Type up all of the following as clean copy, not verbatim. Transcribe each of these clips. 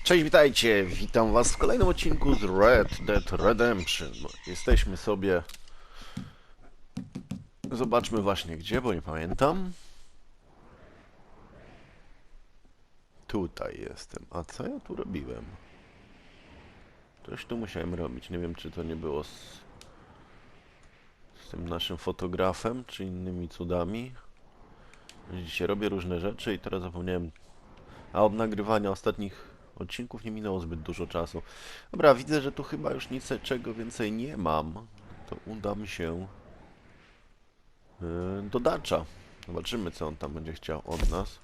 Cześć, witajcie! Witam was w kolejnym odcinku z Red Dead Redemption. Jesteśmy sobie... Zobaczmy właśnie gdzie, bo nie pamiętam. Tutaj jestem. A co ja tu robiłem? Coś tu musiałem robić. Nie wiem, czy to nie było z tym naszym fotografem, czy innymi cudami. Dzisiaj robię różne rzeczy i teraz zapomniałem... A od nagrywania ostatnich odcinków nie minęło zbyt dużo czasu. Dobra, widzę, że tu chyba już niczego więcej nie mam. To udam się do Dacza. Zobaczymy, co on tam będzie chciał od nas.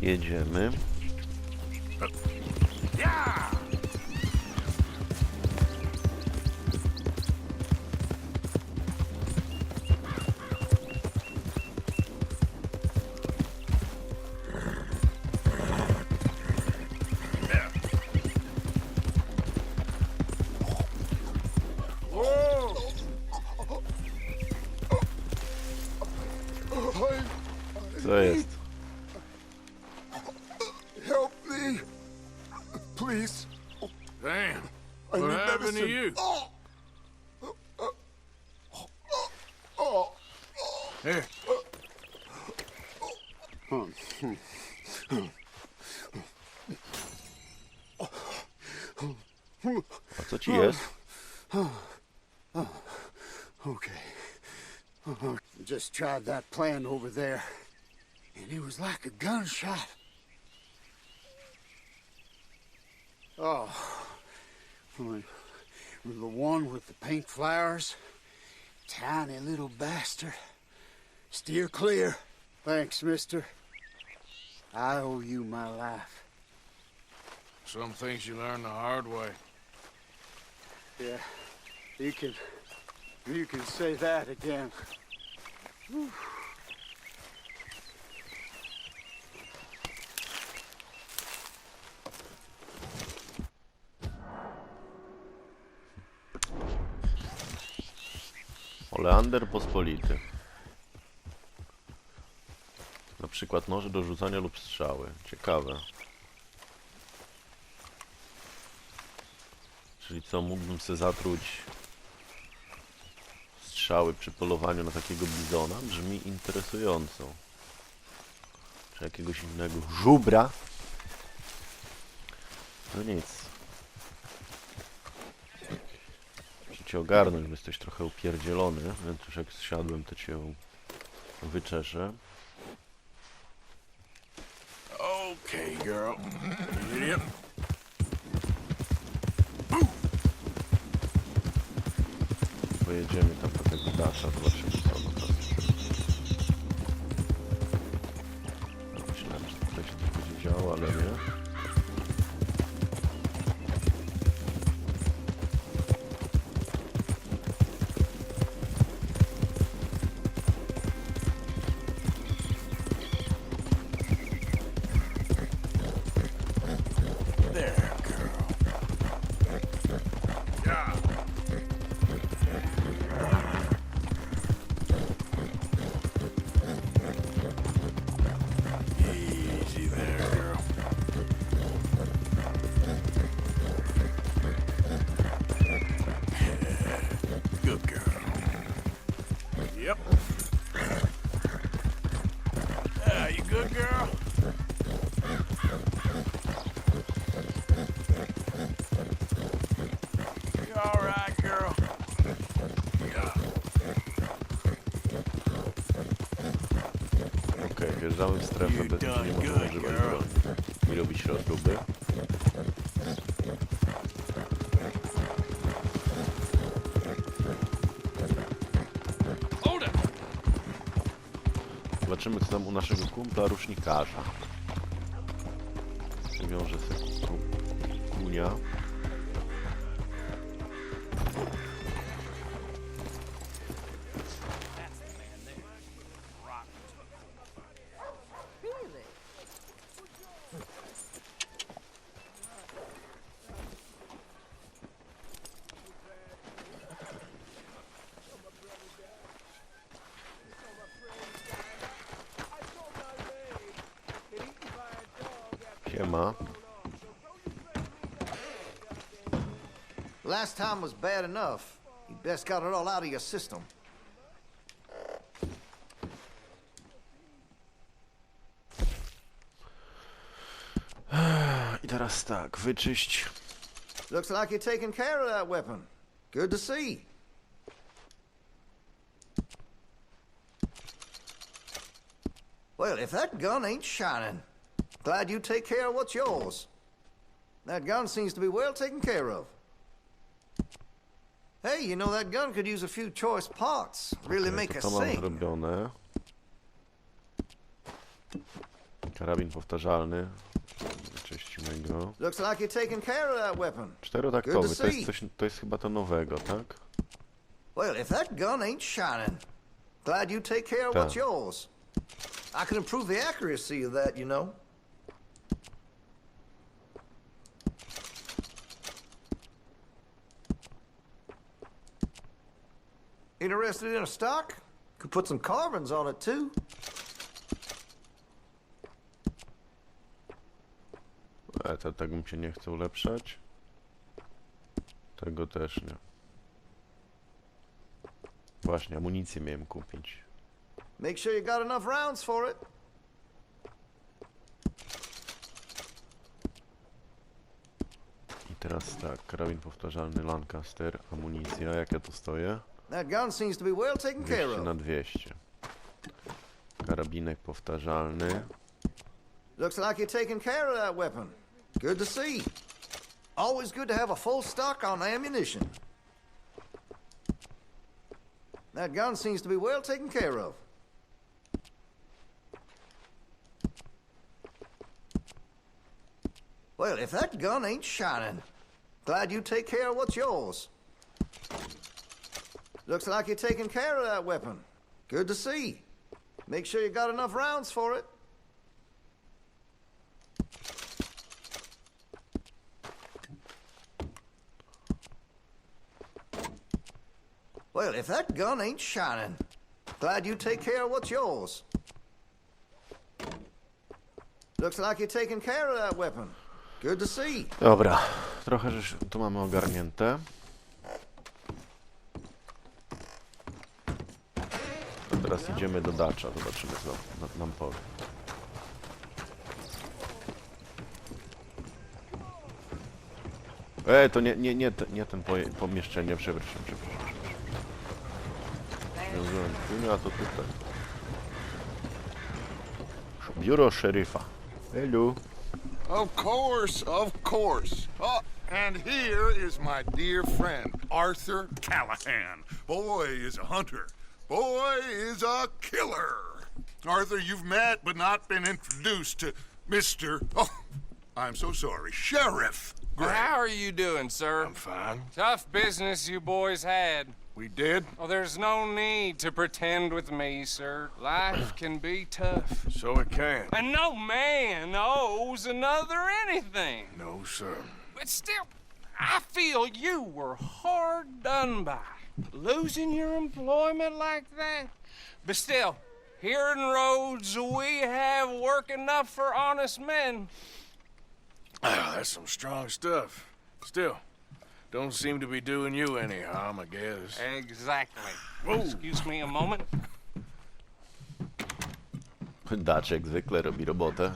Jedziemy. Co jest? Help me, please. Damn. I What need happened to medicine. you? Here. A co ci jest? Okay. Just tried that plan over there, and it was like a gunshot. Oh, the one with the pink flowers, tiny little bastard. Steer clear. Thanks, mister. I owe you my life. Some things you learn the hard way. Yeah, you can say that again. Oleander pospolity. Na przykład noże do rzucania lub strzały. Ciekawe. Czyli co, mógłbym sobie zatruć strzały przy polowaniu na takiego bizona? Brzmi interesująco. Czy jakiegoś innego żubra? No nic. Muszę cię ogarnąć, bo jesteś trochę upierdzielony, więc już jak zsiadłem, to cię wyczeszę. Okay, girl. Yep. Pojedziemy tam do tego Dasza, zobaczymy co ono tam jest. Myślałem, że tutaj się coś będzie działo, ale nie. There, girl. Yeah. Easy there, girl. Good girl. Yep. You good, girl? You all right, girl? Okej, wjeżdżamy w strefę, gdzie nie możemy używać broni i robić rozruby. Zobaczymy, co tam u naszego kumpla rusznikarza. Wiąże sobie tu. Unia. Siema. Last time was bad enough. You best got it all out of your system. I teraz tak, wyczyść. Looks like you're taking care of that weapon. Good to see. Well, if that gun ain't shining, glad you take care of what's yours. That gun seems to be well taken care of. Hey, you know that gun could use a few choice parts. Really make To a mam sing. zrobione. Karabin powtarzalny. Wyczyścimy go. Looks like you're taking care of that weapon. Czterotaktowy, to jest chyba to nowego, tak? Well, if that gun ain't shining, glad you take care of what's yours. I can improve the accuracy of that, you know. Interested in a stock? Could put some carbons on it, too. Tego mi się nie chce ulepszać. Tego też nie. Właśnie, amunicję miałem kupić. Make sure you got enough rounds for it. I teraz tak, karabin powtarzalny Lancaster, amunicja, jak ja tu stoję? That gun seems to be well taken care 200 of. na 200. Karabinek powtarzalny. Looks like you're taking care of that weapon. Good to see. Always good to have a full stock on ammunition. That gun seems to be well taken care of. Well, if that gun ain't shining, glad you take care of what's yours. Looks like you're taking care of that weapon. Good to see. Make sure you got enough rounds for it. Well, if that gun ain't shining, glad you take care of what's yours. Looks like you're taking care of that weapon. Good to see. Dobra, trochę już tu mamy ogarnięte. A teraz idziemy do Dacza, zobaczymy co nam powie. To nie ten pomieszczenie, przepraszam. A to tutaj. Biuro szeryfa. Hello. Of course, of course. Oh, and here is my dear friend, Arthur Callahan. Boy is a hunter. Boy is a killer. Arthur, you've met but not been introduced to Mr. Oh, I'm so sorry, Sheriff Gray. How are you doing, sir? I'm fine. Tough business you boys had. We did? Oh, there's no need to pretend with me, sir. Life can be tough. So it can. And no man owes another anything. No, sir. But still, I feel you were hard done by. Losing your employment like that. But still, here in Rhodes, we have work enough for honest men. That's some strong stuff. Still, don't seem to be doing you any harm, I guess. Exactly. Whoa. Excuse me a moment. Dacz jak zwykle robi robotę.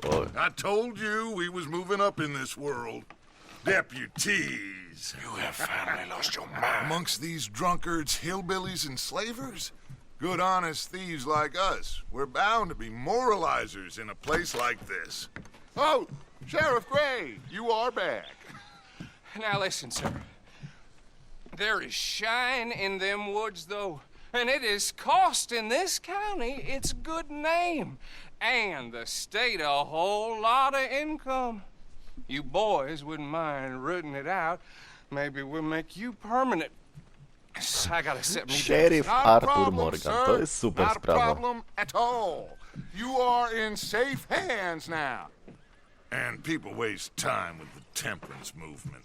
Oj. I told you we was moving up in this world. Deputies. You have finally lost your mind. Amongst these drunkards, hillbillies, and slavers? Good honest thieves like us. We're bound to be moralizers in a place like this. Oh, Sheriff Gray, you are back. Now listen, sir. There is shine in them woods, though, and it is costing this county its good name and the state a whole lot of income. you boys wouldn't mind rooting it out, maybe we'll make you permanent. I gotta set me down. Sheriff Not a Arthur problem, Morgan, sir. to jest super Not a sprawa. problem at all. You are in safe hands now. And people waste time with the temperance movement.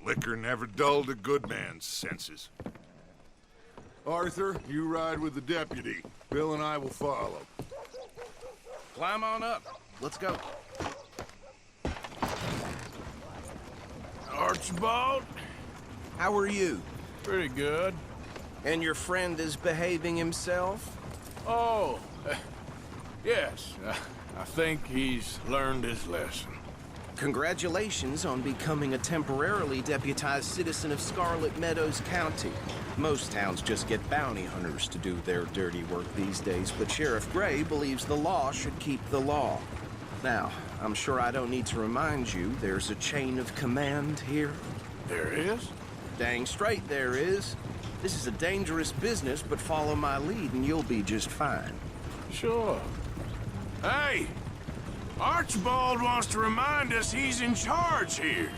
Liquor never dulled a good man's senses. Arthur, you ride with the deputy. Bill and I will follow. Climb on up. Let's go. Archibald? How are you? Pretty good. And your friend is behaving himself? Oh, yes. I think he's learned his lesson. Congratulations on becoming a temporarily deputized citizen of Scarlet Meadows County. Most towns just get bounty hunters to do their dirty work these days, but Sheriff Gray believes the law should keep the law. Now, I'm sure I don't need to remind you there's a chain of command here. There is? Dang straight there is. This is a dangerous business, but follow my lead and you'll be just fine. Sure. Hey! Archibald wants to remind us he's in charge here.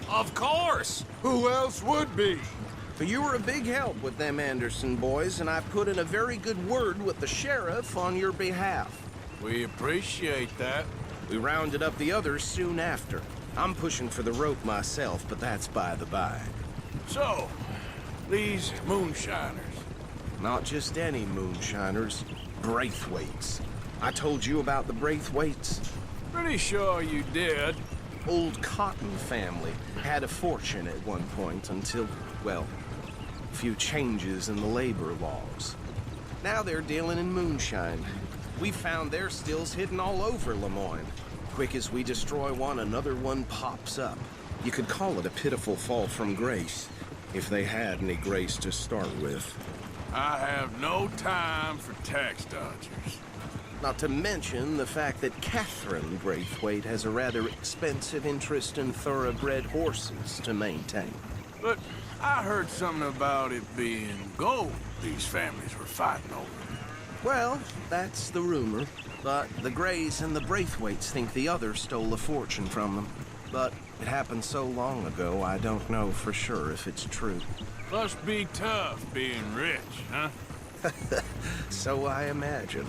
Of course. Who else would be? But you were a big help with them Anderson boys, and I put in a very good word with the sheriff on your behalf. We appreciate that. We rounded up the others soon after. I'm pushing for the rope myself, but that's by the by. So, these moonshiners. Not just any moonshiners, Braithwaites. I told you about the Braithwaites? Pretty sure you did. Old Cotton family had a fortune at one point until, well, a few changes in the labor laws. Now they're dealing in moonshine. We found their stills hidden all over Lemoyne. Quick as we destroy one, another one pops up. You could call it a pitiful fall from grace, if they had any grace to start with. I have no time for tax dodgers. Not to mention the fact that Catherine Braithwaite has a rather expensive interest in thoroughbred horses to maintain. But I heard something about it being gold these families were fighting over. Well, that's the rumor. But the Grays and the Braithwaites think the other stole a fortune from them. But it happened so long ago, I don't know for sure if it's true. Must be tough being rich, huh? So I imagine.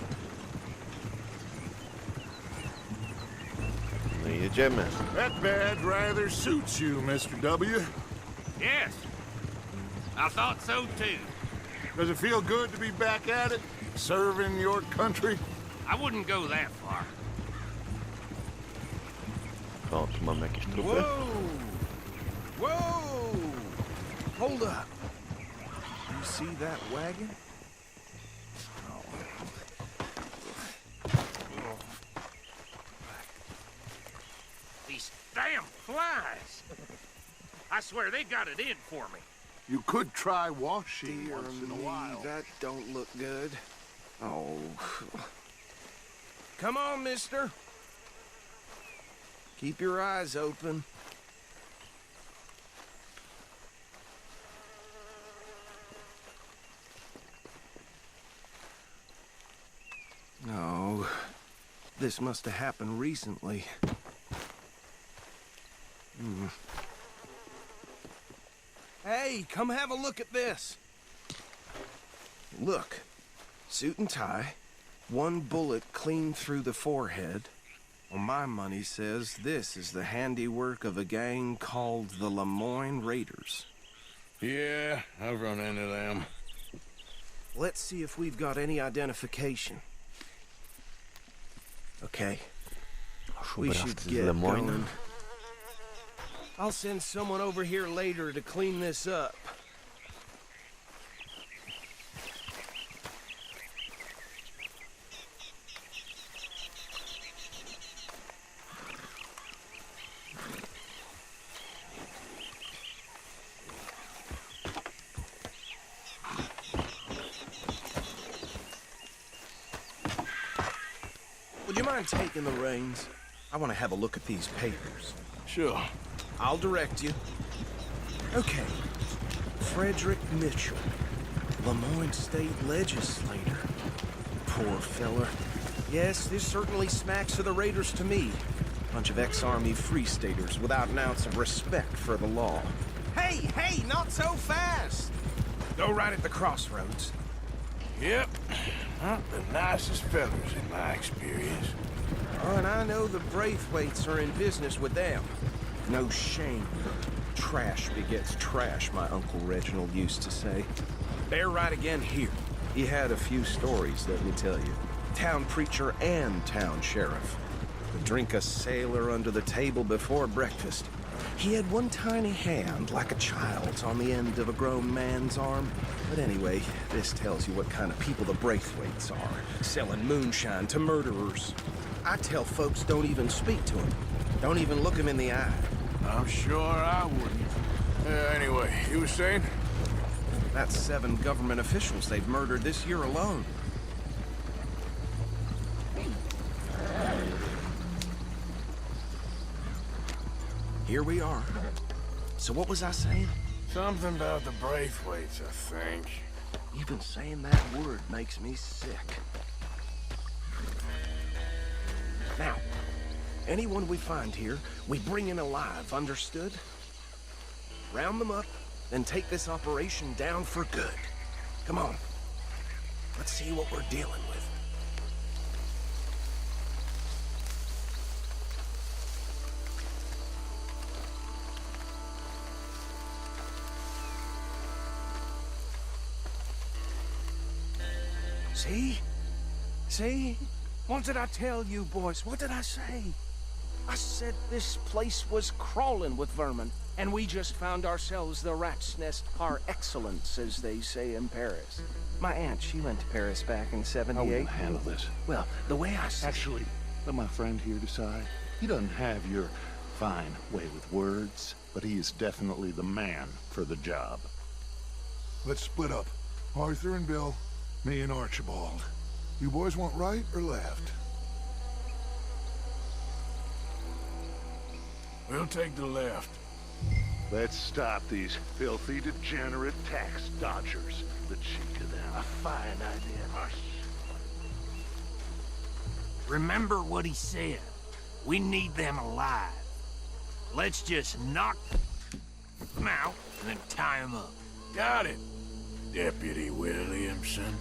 No i jedziemy. That badge rather suits you, Mr. W. Yes. I thought so too. Does it feel good to be back at it? Serving your country? I wouldn't go that far. O, tu mamy jakieś trupy. Whoa! Whoa! Hold up. You see that wagon? These damn flies. I swear they got it in for me. You could try washing once in a while. That don't look good. Oh. Come on, mister. Keep your eyes open. No. This must have happened recently. Hey, come have a look at this. Look. Suit and tie. One bullet clean through the forehead. Well, my money says this is the handiwork of a gang called the Lemoyne Raiders. Yeah, I've run into them. Let's see if we've got any identification. Okay. We should Szubrawcy z get Lemoyne. going. I'll send someone over here later to clean this up. Would you mind taking the reins? I want to have a look at these papers. Sure. I'll direct you. Okay. Frederick Mitchell, Lemoyne State Legislator. Poor fella. Yes, this certainly smacks of the Raiders to me. Bunch of ex-army free staters without an ounce of respect for the law. Hey, hey, not so fast! Go right at the crossroads. Yep. Not the nicest fellas in my experience. Oh, and I know the Braithwaites are in business with them. No shame. Trash begets trash, my Uncle Reginald used to say. They're right again here. He had a few stories, let me tell you. Town preacher and town sheriff. Would drink a sailor under the table before breakfast. He had one tiny hand, like a child's, on the end of a grown man's arm. But anyway, this tells you what kind of people the Braithwaites are. Selling moonshine to murderers. I tell folks don't even speak to him. Don't even look him in the eye. I'm sure I wouldn't. Anyway, you were saying? That's 7 government officials they've murdered this year alone. Here we are. So what was I saying? Something about the Braithwaites, I think. Even saying that word makes me sick. Now, anyone we find here, we bring in alive, understood? Round them up, then take this operation down for good. Come on. Let's see what we're dealing with. See? See? What did I tell you, boys? What did I say? I said this place was crawling with vermin, and we just found ourselves the rat's nest par excellence, as they say in Paris. My aunt, she went to Paris back in '78. How will handle this? Well, the way I see Actually, let my friend here decide. He doesn't have your fine way with words, but he is definitely the man for the job. Let's split up. Arthur and Bill, me and Archibald. You boys want right or left? We'll take the left. Let's stop these filthy, degenerate tax dodgers. The cheek of them. A fine idea. Remember what he said. We need them alive. Let's just knock them out and then tie them up. Got it, Deputy Williamson.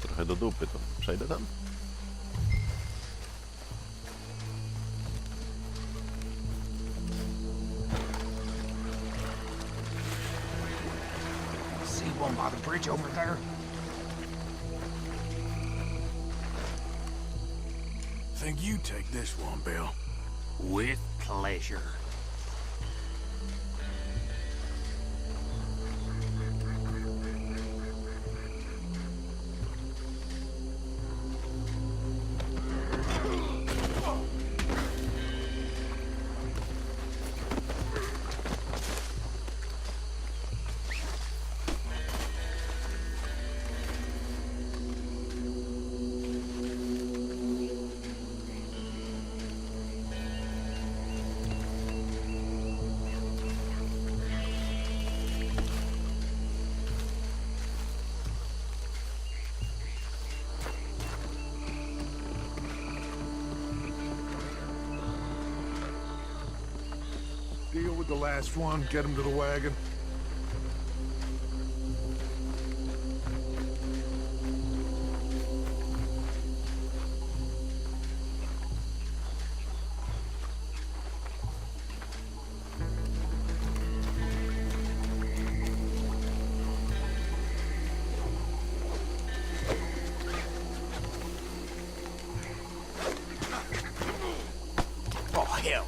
Trochę do dupy to. Przejdę tam? See one by the bridge over there? Think you take this one, Bill. With pleasure. Deal with the last one, get him to the wagon. Oh, hell.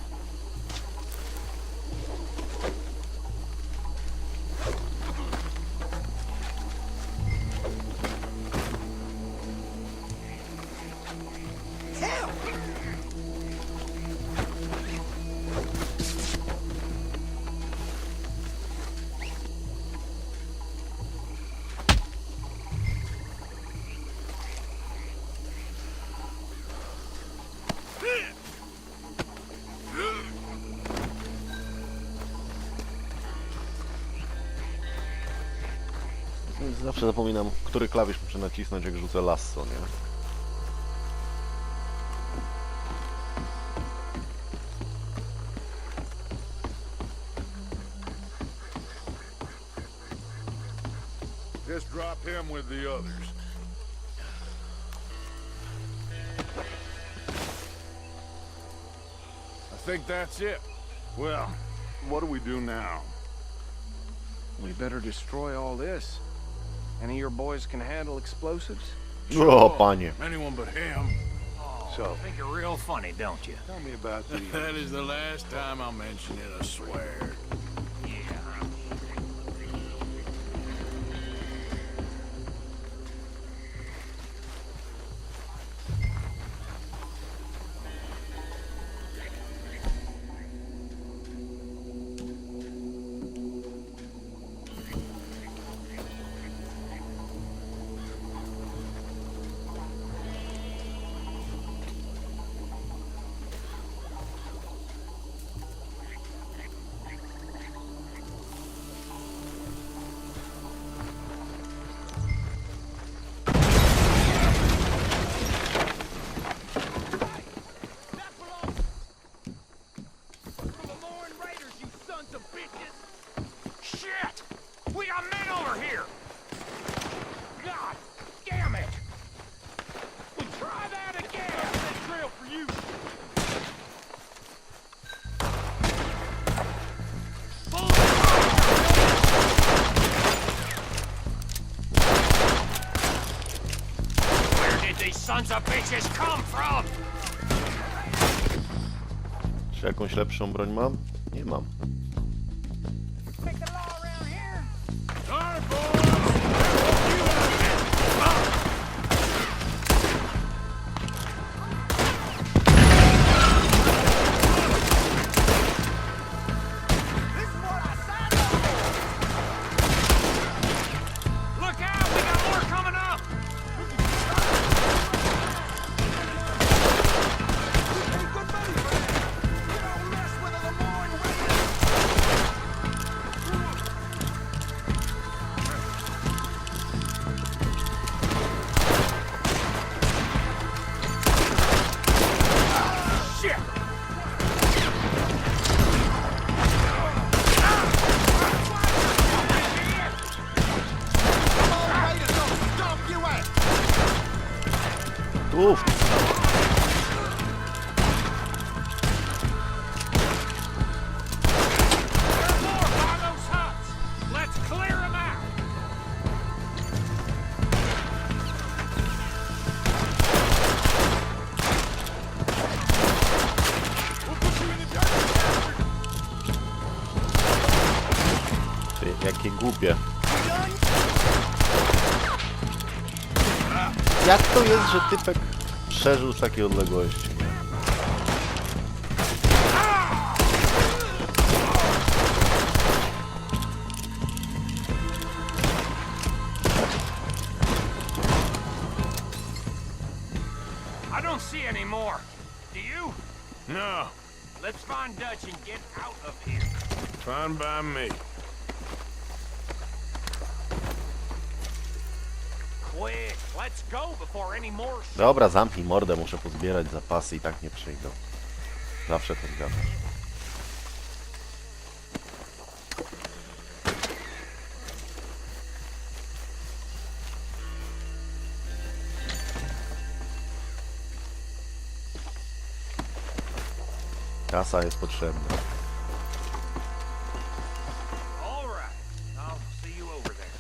Zawsze zapominam, który klawisz muszę nacisnąć, jak rzucę lasso, nie? Just drop him with the others. I think that's it. Well, what do we do now? We better destroy all this. Any of your boys can handle explosives? O, panie. Anyone but him. So, Think you're real funny, don't you? tell me about the... That is the last time I'll mention it, I swear. Shit! We got men over here! God damn it! We try that again! That trail for you! Where did these sons of bitches come from? Czy jakąś lepszą broń mam? Nie mam. Make the law around here? Sorry, boys! This is what I signed up for! Look out! We got more coming up! Shit! Tu! There are more by those huts! Let's clear them out! Ty, jakie głupie. Jak to jest, że typek przeżył z takiej odległości, nie? I don't see any more. Do you? No, Let's find Dutch and get out of here. fine by me. Quick, let's go before any more Dobra, zamknij mordę, muszę pozbierać zapasy i tak nie przyjdą. Zawsze to zgadzam. Kasa jest potrzebna. All right. I'll see you over there.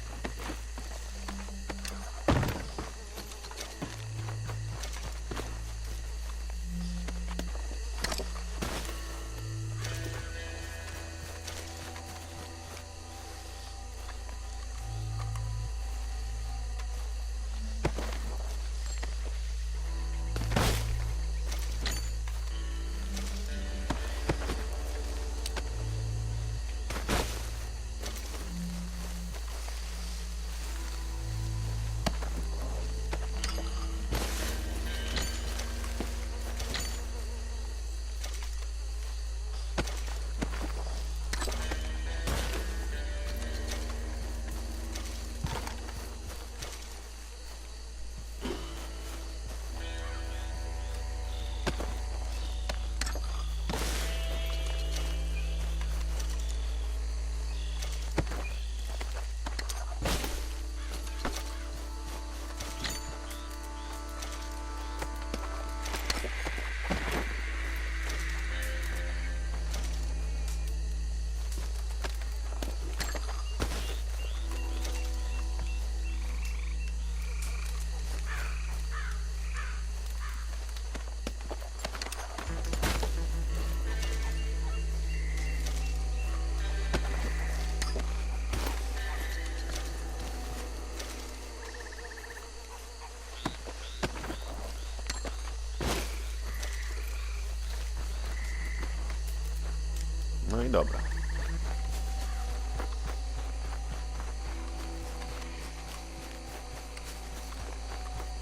dobra.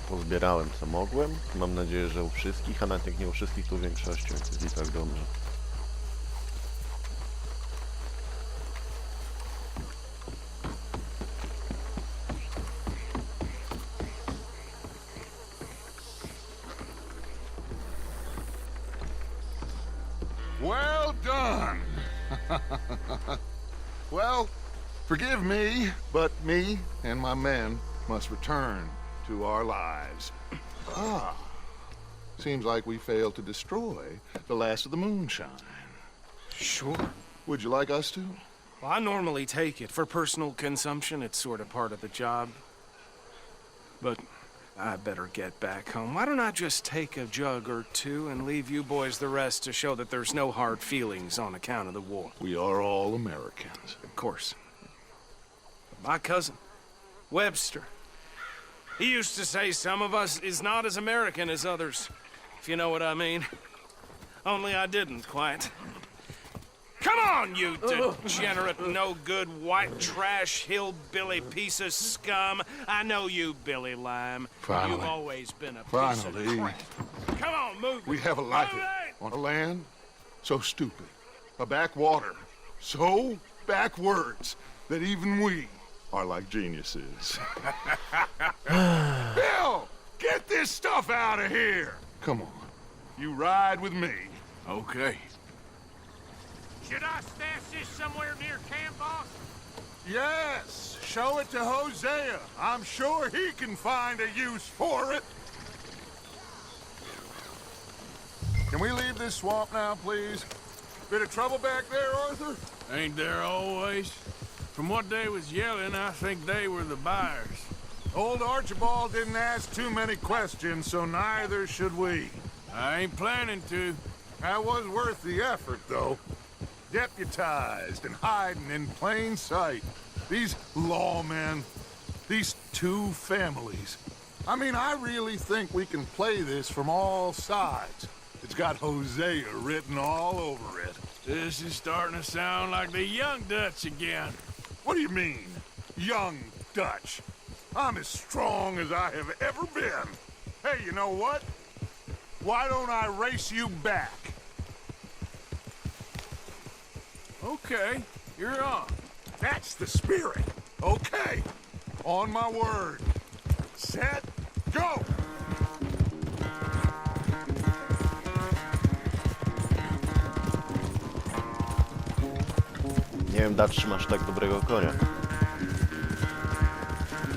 Pozbierałem co mogłem. Mam nadzieję, że u wszystkich, a nawet jak nie u wszystkich, to u większości, więc jest i tak dobrze. Well done. Well, forgive me, but me and my men must return to our lives. Ah, seems like we failed to destroy the last of the moonshine. Sure. Would you like us to? Well, I normally take it. For personal consumption, it's sort of part of the job. But I better get back home. Why don't I just take a jug or two and leave you boys the rest to show that there's no hard feelings on account of the war? We are all Americans. Of course. But my cousin, Webster, he used to say some of us is not as American as others, if you know what I mean. Only I didn't quite. Come on, you degenerate, no-good, white trash, hillbilly piece of scum. I know you, Billy Lime. Finally. You've always been a piece Finally. of crap. Come on, move We it. have a life Move it. on a land so stupid, a backwater so backwards that even we are like geniuses. Bill, get this stuff out of here. Come on, you ride with me. Okay. Should I stash this somewhere near camp, boss? Yes, show it to Hosea. I'm sure he can find a use for it. Can we leave this swamp now, please? Bit of trouble back there, Arthur? Ain't there always? From what they was yelling, I think they were the buyers. Old Archibald didn't ask too many questions, so neither should we. I ain't planning to. That was worth the effort, though. Deputized and hiding in plain sight. These lawmen, these two families. I mean, I really think we can play this from all sides. It's got Hosea written all over it. This is starting to sound like the Young Dutch again. What do you mean, young Dutch? I'm as strong as I have ever been. Hey, you know what? Why don't I race you back? Okay, you're on. That's the spirit. Okay, on my word. Set, go! Nie wiem, Dacz, czy masz tak dobrego konia.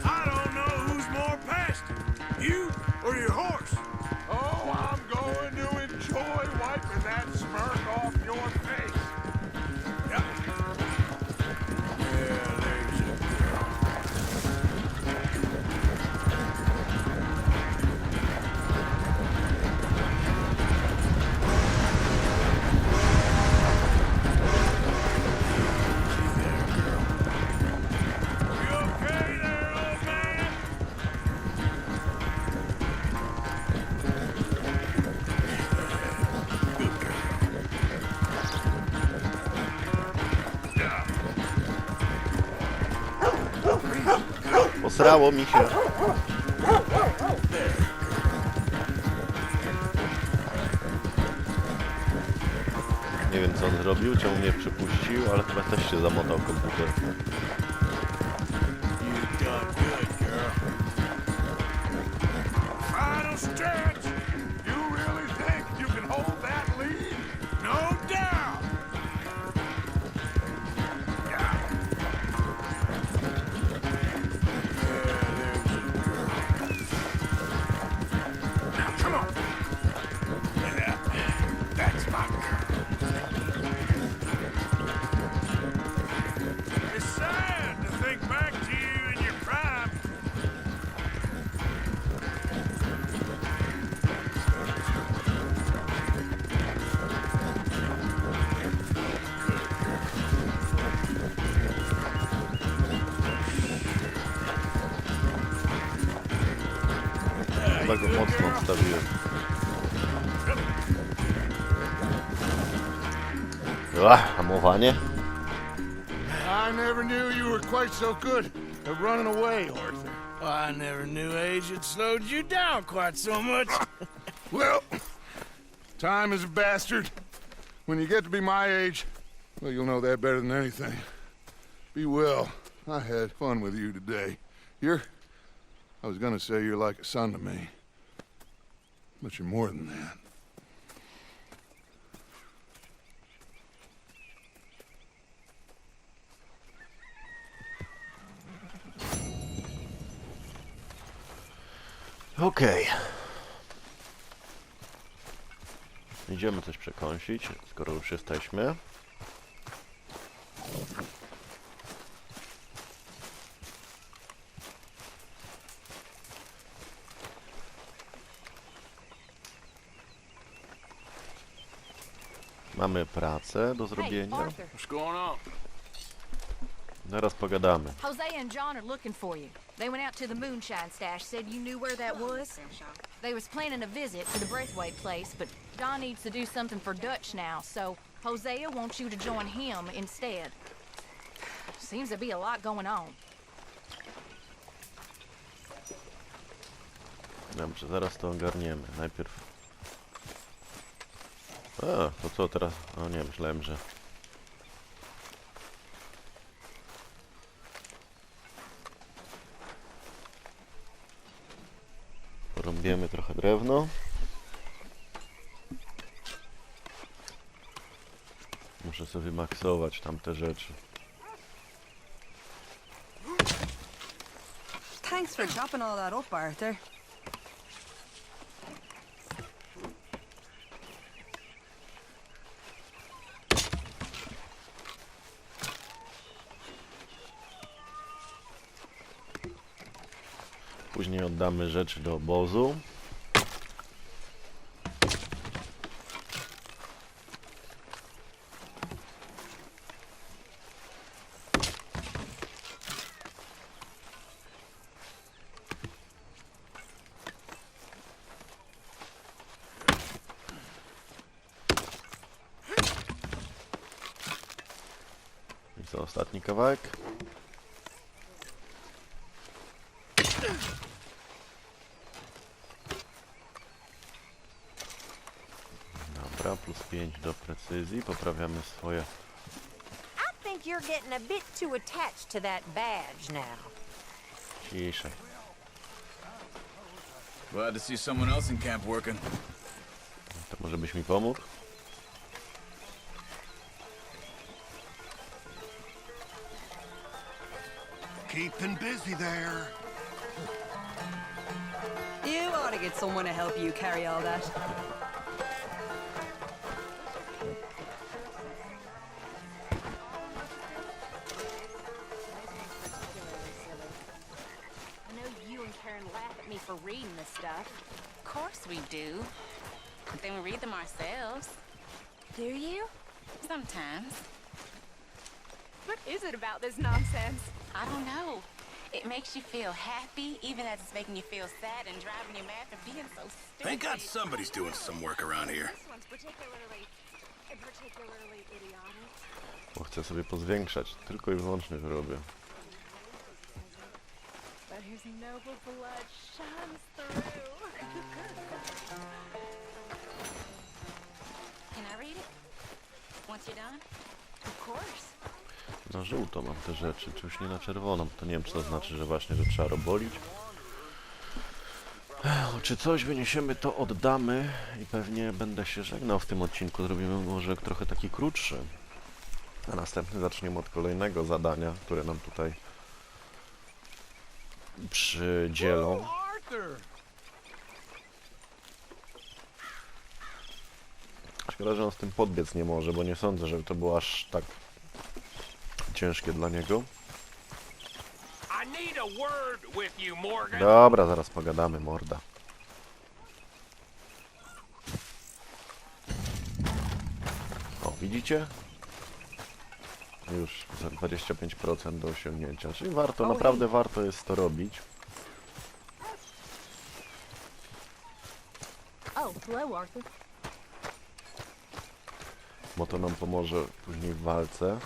I don't know who's more past it, you or your horse. Oh, I'm going to enjoy wiping that smirk off your face. Yeah, there's a girl. You okay there, old man? Posrało mi się. Nie wiem, co on zrobił, czemu mnie przypuścił, ale chyba też się zamotał komputer. You done good, girl. Final stretch! You really think you can hold that lead? No doubt. Now, come on! Yeah, that's my girl. It's sad to think back to you in your prime. Chyba go mocno odstawiłem. Hamowanie. I never knew you were quite so good at running away, Arthur. I never knew age had slowed you down quite so much. Well, time is a bastard. When you get to be my age, well, you'll know that better than anything. Be well. I had fun with you today. I was gonna say you're like a son to me. But you're more than that. Okej. Idziemy coś przekąsić, skoro już jesteśmy. Mamy pracę do zrobienia. What's going on? Zaraz pogadamy. Jose and John are looking for you. They went out to the moonshine stash, said you knew where that was. They was planning a visit to the Braithwaite place, but John needs to do something for Dutch now, so Hosea wants you to join him instead. Seems to be a lot going on. Dobrze, zaraz to ogarniemy. Najpierw... to co teraz? O nie, myślałem, że... Porąbiemy trochę drewno. Muszę sobie maksować tamte rzeczy. Thanks for chopping all that up, Arthur. Później oddamy rzeczy do obozu. I co, ostatni kawałek? Dobra, plus 5 do precyzji. Poprawiamy swoje... I think you're getting a bit too attached to that badge now. Ciszej. Glad to see someone else in camp working. To może byś mi pomógł? Keeping busy there. You ought to get someone to help you carry all that. I know you and Karen laugh at me for reading this stuff. Of course we do. But then we read them ourselves. Do you? Sometimes. What is it about this nonsense? I don't know. It makes you feel happy, even as it's making you feel sad and driving you mad for being so stupid. Thank God somebody's doing some work around here. This one's particularly idiotic. Bo chcę sobie pozwiększać. Tylko i wyłącznie to robię. But his noble blood shines through. Can I read it? Once you're done? Of course. Na żółto mam te rzeczy, czy już nie na czerwono, bo to nie wiem, czy to znaczy, że właśnie, że trzeba robolić. Czy coś wyniesiemy, to oddamy i pewnie będę się żegnał w tym odcinku. Zrobimy może trochę taki krótszy. A następny zaczniemy od kolejnego zadania, które nam tutaj przydzielą. Szkoda, że on z tym podbiec nie może, bo nie sądzę, żeby to było aż tak ciężkie dla niego. Dobra, zaraz pogadamy, morda. O, widzicie? Już za 25% do osiągnięcia, czyli warto, naprawdę warto jest to robić. Oh, hello, Arthur. bo to nam pomoże później w walce.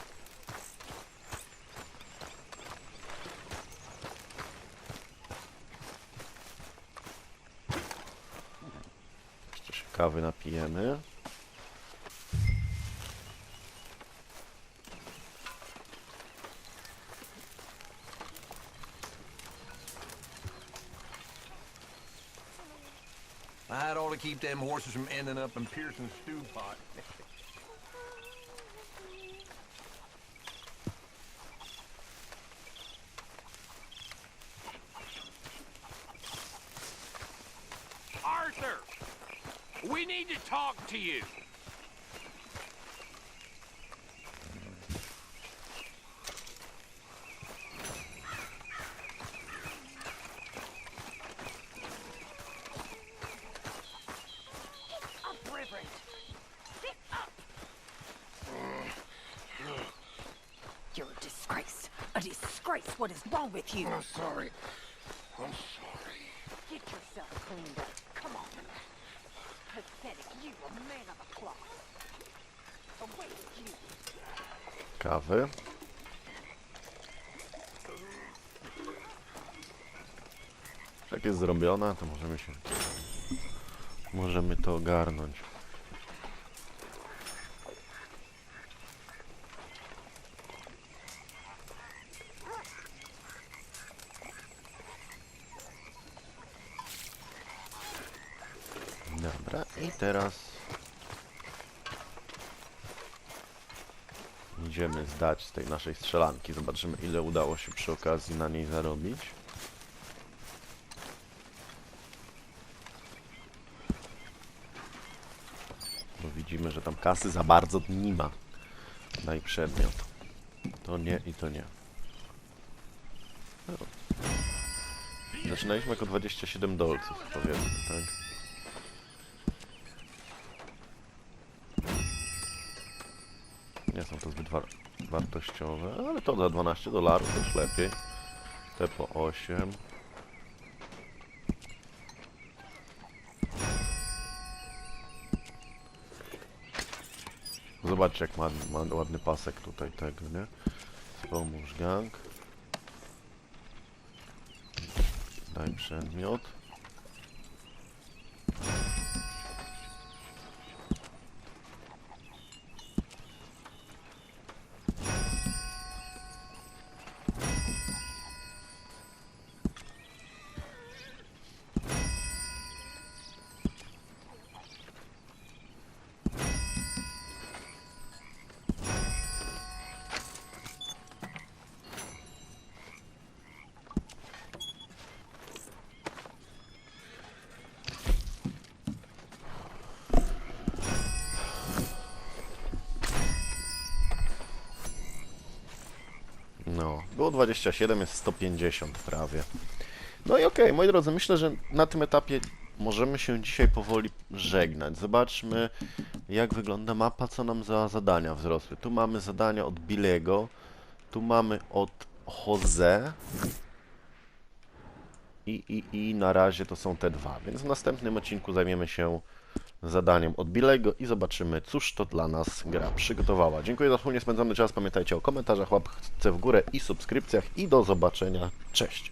Jeszcze się kawy napijemy. I'd ought to keep them horses from ending up in Pearson's stew pot. Arthur! We need to talk to you. You're a disgrace. A disgrace. What is wrong with you? I'm sorry. I'm sorry. Get yourself cleaned up. Come on. Pathetic. You a man of a cloth. Away with you. Kawy. Jak jest zrobiona, to możemy to ogarnąć. Dobra, i teraz idziemy zdać z tej naszej strzelanki. Zobaczymy, ile udało się przy okazji na niej zarobić. Bo widzimy, że tam kasy za bardzo nie ma. Daj przedmiot. To nie i to nie. No. Zaczynaliśmy jako 27 dolców, powiedzmy, tak? Nie są to zbyt wartościowe, ale to za $12 też lepiej. Te po 8. Zobaczcie, jak ma ładny pasek tutaj tego, nie? Pomóż gang. Daj przedmiot. No, było 27, jest 150 prawie. No i okej, moi drodzy, myślę, że na tym etapie możemy się dzisiaj powoli żegnać. Zobaczmy, jak wygląda mapa, co nam za zadania wzrosły. Tu mamy zadania od Billego, tu mamy od Jose i na razie to są te dwa. Więc w następnym odcinku zajmiemy się zadaniem od Billego i zobaczymy, cóż to dla nas gra przygotowała. Dziękuję za wspólnie spędzony czas. Pamiętajcie o komentarzach, łapce w górę i subskrypcjach i do zobaczenia. Cześć!